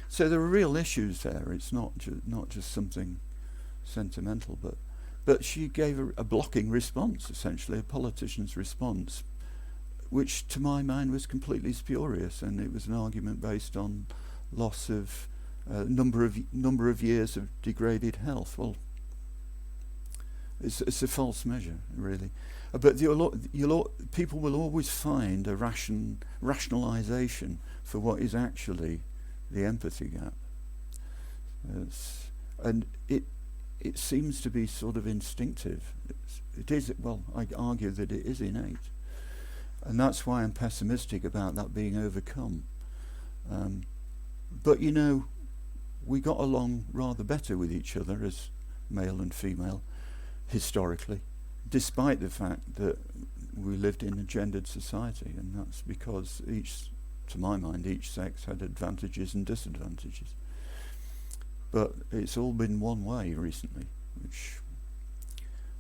Speaker 1: So there are real issues there. It's not just something sentimental, but she gave a blocking response, essentially a politician's response, which to my mind was completely spurious, and it was an argument based on loss of number of years of degraded health. Well, it's a false measure, really. But people will always find a rationalisation for what is actually the empathy gap, and it seems to be sort of instinctive. It is. Well, I argue that it is innate, and that's why I'm pessimistic about that being overcome. But you know, we got along rather better with each other as male and female historically, despite the fact that we lived in a gendered society, and that's because to my mind, each sex had advantages and disadvantages. But it's all been one way recently, which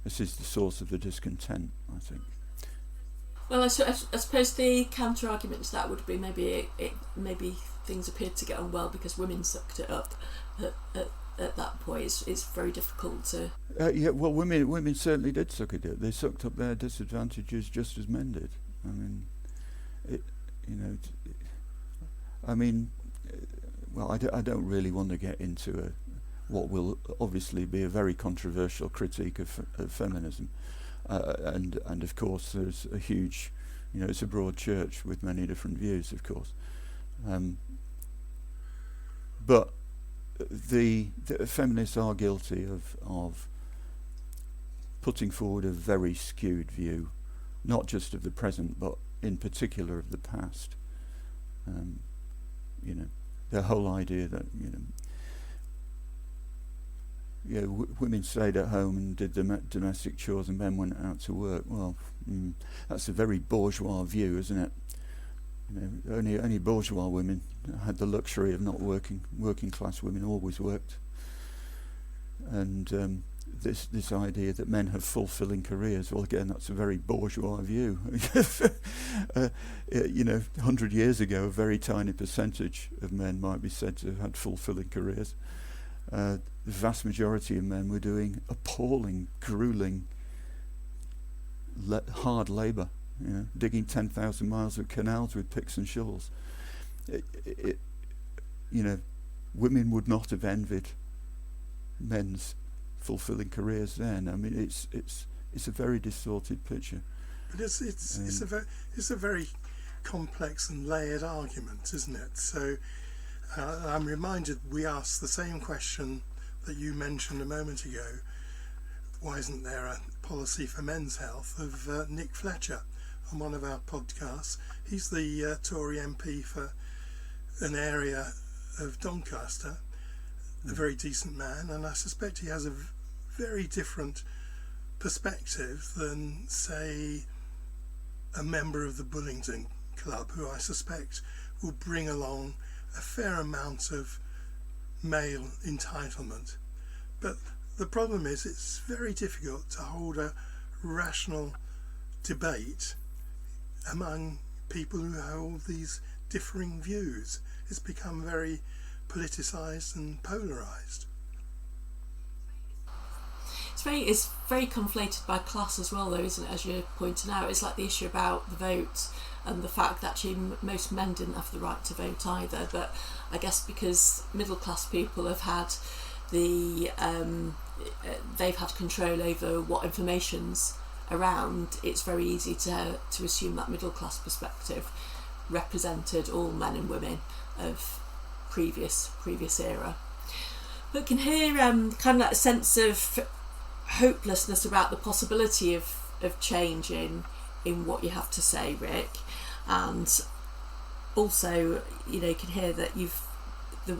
Speaker 1: this is the source of the discontent, I think.
Speaker 2: Well, I suppose the counter-argument to that would be maybe things appeared to get on well because women sucked it up at that point. It's very difficult to...
Speaker 1: yeah, well, women certainly did suck it up. They sucked up their disadvantages just as men did. I mean, well, I don't really want to get into what will obviously be a very controversial critique of feminism. And of course there's a huge, it's a broad church with many different views, of course. But the feminists are guilty of putting forward a very skewed view, not just of the present, but in particular of the past. The whole idea that women stayed at home and did the domestic chores and men went out to work. Well, that's a very bourgeois view, isn't it? Only bourgeois women had the luxury of not working. Working class women always worked. And this idea that men have fulfilling careers, well, again, that's a very bourgeois view. 100 years ago, a very tiny percentage of men might be said to have had fulfilling careers. The vast majority of men were doing appalling, grueling, hard labour, digging 10,000 miles of canals with picks and shovels. Women would not have envied men's fulfilling careers then. I mean, it's a very distorted picture.
Speaker 3: But it's a very complex and layered argument, isn't it? So I'm reminded we asked the same question that you mentioned a moment ago. Why isn't there a policy for men's health of Nick Fletcher on one of our podcasts? He's the Tory MP for an area of Doncaster, a very decent man, and I suspect he has a very different perspective than, say, a member of the Bullingdon Club, who I suspect will bring along a fair amount of male entitlement. But the problem is it's very difficult to hold a rational debate among people who hold these differing views. It's become very politicised and polarised.
Speaker 2: It's very conflated by class as well, though, isn't it? As you're pointing out, it's like the issue about the vote and the fact that actually most men didn't have the right to vote either. But I guess because middle class people have had they've had control over what information's around, it's very easy to assume that middle class perspective represented all men and women of previous era. But can hear kind of that sense of hopelessness about the possibility of change in what you have to say, Rick, and also, you know, you can hear that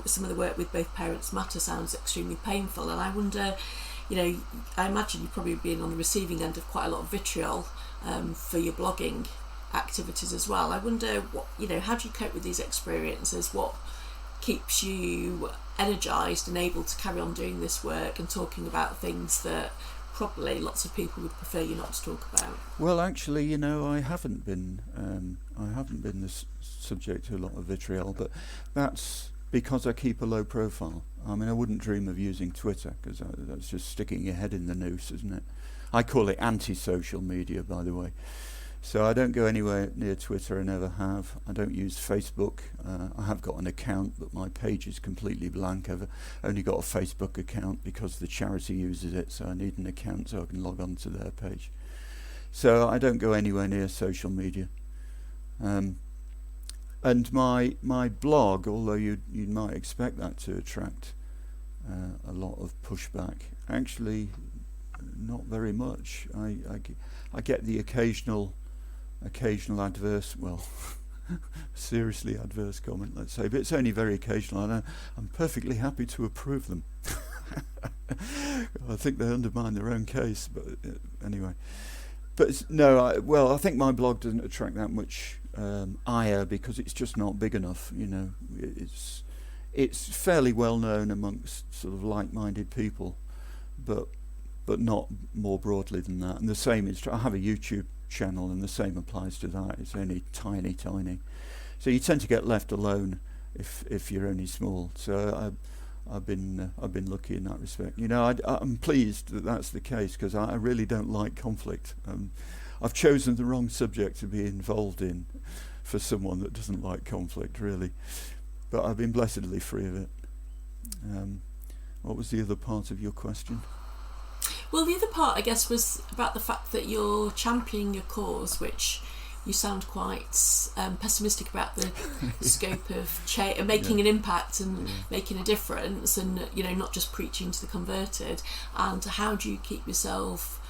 Speaker 2: some of the work with Both Parents Matter sounds extremely painful, and I wonder, you know, I imagine you've probably been on the receiving end of quite a lot of vitriol for your blogging activities as well. I wonder what, you know, how do you cope with these experiences? What keeps you energised and able to carry on doing this work and talking about things that probably lots of people would prefer you not to talk about?
Speaker 1: Well, actually, you know, I haven't been the subject to a lot of vitriol, but that's because I keep a low profile. I mean, I wouldn't dream of using Twitter, because that's just sticking your head in the noose, isn't it? I call it anti-social media, by the way. So I don't go anywhere near Twitter, I never have. I don't use Facebook. I have got an account, but my page is completely blank. I've only got a Facebook account because the charity uses it, so I need an account so I can log on to their page. So I don't go anywhere near social media. And my blog, although you might expect that to attract a lot of pushback, actually not very much. I get the occasional adverse, well, seriously adverse comment, let's say, but it's only very occasional, and I'm perfectly happy to approve them. I think they undermine their own case, but anyway. But no, I think my blog doesn't attract that much ire because it's just not big enough. You know, it's fairly well known amongst sort of like-minded people, but not more broadly than that. And the same is true. I have a YouTube channel, and the same applies to that. It's only tiny. So you tend to get left alone if you're only small. So I've been lucky in that respect. You know, I'm pleased that that's the case, because I really don't like conflict. I've chosen the wrong subject to be involved in for someone that doesn't like conflict, really. But I've been blessedly free of it. What was the other part of your question?
Speaker 2: Well, the other part, I guess, was about the fact that you're championing a cause, which you sound quite pessimistic about the scope of making an impact and making a difference, and, you know, not just preaching to the converted. And how do you keep yourself,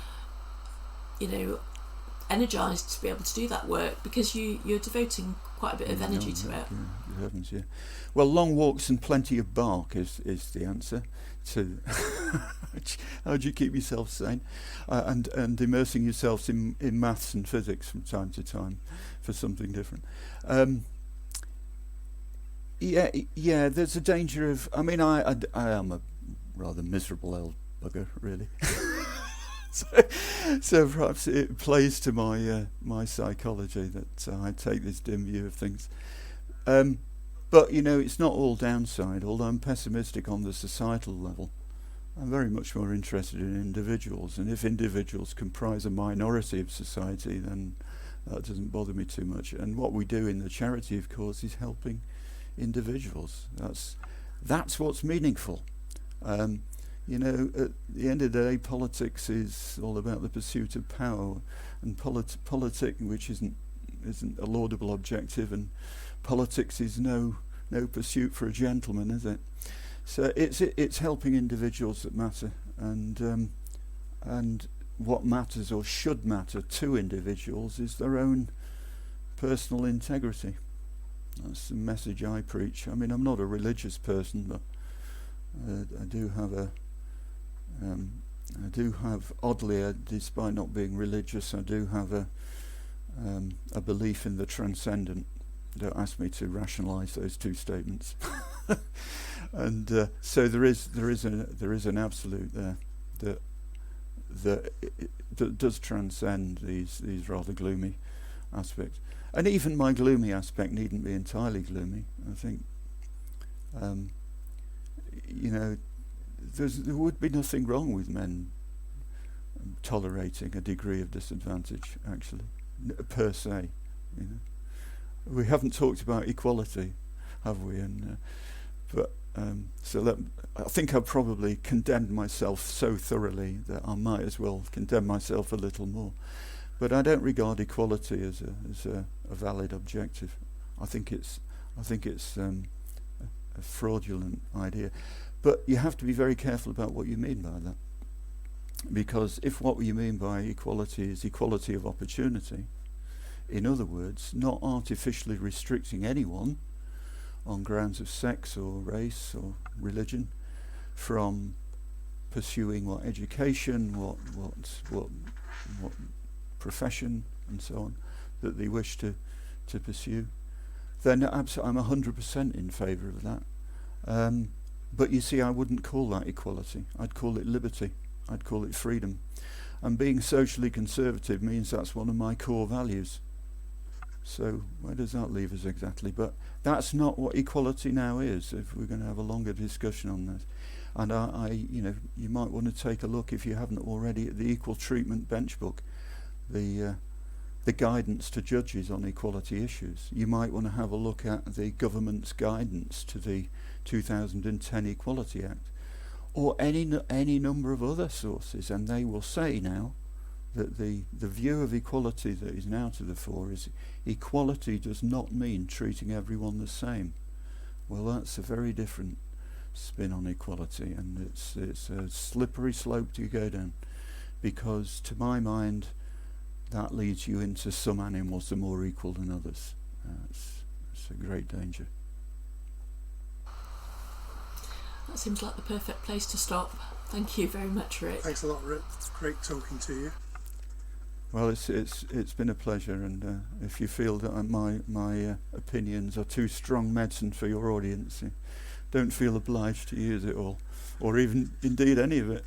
Speaker 2: you know, energised to be able to do that work, because you're devoting quite a bit of energy to it?
Speaker 1: Good heavens, yeah. Well, long walks and plenty of bark is the answer to how do you keep yourself sane, and immersing yourselves in maths and physics from time to time for something different. Yeah, there's a danger of, I mean, I am a rather miserable old bugger, really. So perhaps it plays to my psychology that I take this dim view of things. But, you know, it's not all downside. Although I'm pessimistic on the societal level, I'm very much more interested in individuals. And if individuals comprise a minority of society, then that doesn't bother me too much. And what we do in the charity, of course, is helping individuals. That's what's meaningful. You know, at the end of the day, politics is all about the pursuit of power, and politics, which isn't a laudable objective, and politics is no pursuit for a gentleman, is it? So it's helping individuals that matter, and what matters or should matter to individuals is their own personal integrity. That's the message I preach. I mean, I'm not a religious person, but I do have, oddly, despite not being religious, I do have a belief in the transcendent. Don't ask me to rationalise those two statements. And so there is an absolute there that does transcend these rather gloomy aspects. And even my gloomy aspect needn't be entirely gloomy. I think, you know, there would be nothing wrong with men tolerating a degree of disadvantage, actually, per se. You know, we haven't talked about equality, have we? And but I think I've probably condemned myself so thoroughly that I might as well condemn myself a little more. But I don't regard equality as a valid objective. I think it's a fraudulent idea. But you have to be very careful about what you mean by that. Because if what you mean by equality is equality of opportunity, in other words, not artificially restricting anyone on grounds of sex or race or religion from pursuing what education, what profession and so on that they wish to pursue, then I'm 100% in favour of that. But you see, I wouldn't call that equality. I'd call it liberty. I'd call it freedom. And being socially conservative means that's one of my core values. So where does that leave us exactly? But that's not what equality now is, if we're going to have a longer discussion on this. And you might want to take a look, if you haven't already, at the Equal Treatment Bench Book, the guidance to judges on equality issues. You might want to have a look at the government's guidance to the 2010 Equality Act, or any number of other sources, and they will say now that the view of equality that is now to the fore is equality does not mean treating everyone the same. Well, that's a very different spin on equality, and it's a slippery slope to go down, because to my mind that leads you into some animals are more equal than others. It's a great danger.
Speaker 2: That seems like the perfect place to stop. Thank you very much, Rick.
Speaker 3: Thanks a lot, Rick. It's great talking to you.
Speaker 1: Well, it's been a pleasure, and if you feel that my opinions are too strong medicine for your audience, don't feel obliged to use it all, or even indeed any of it.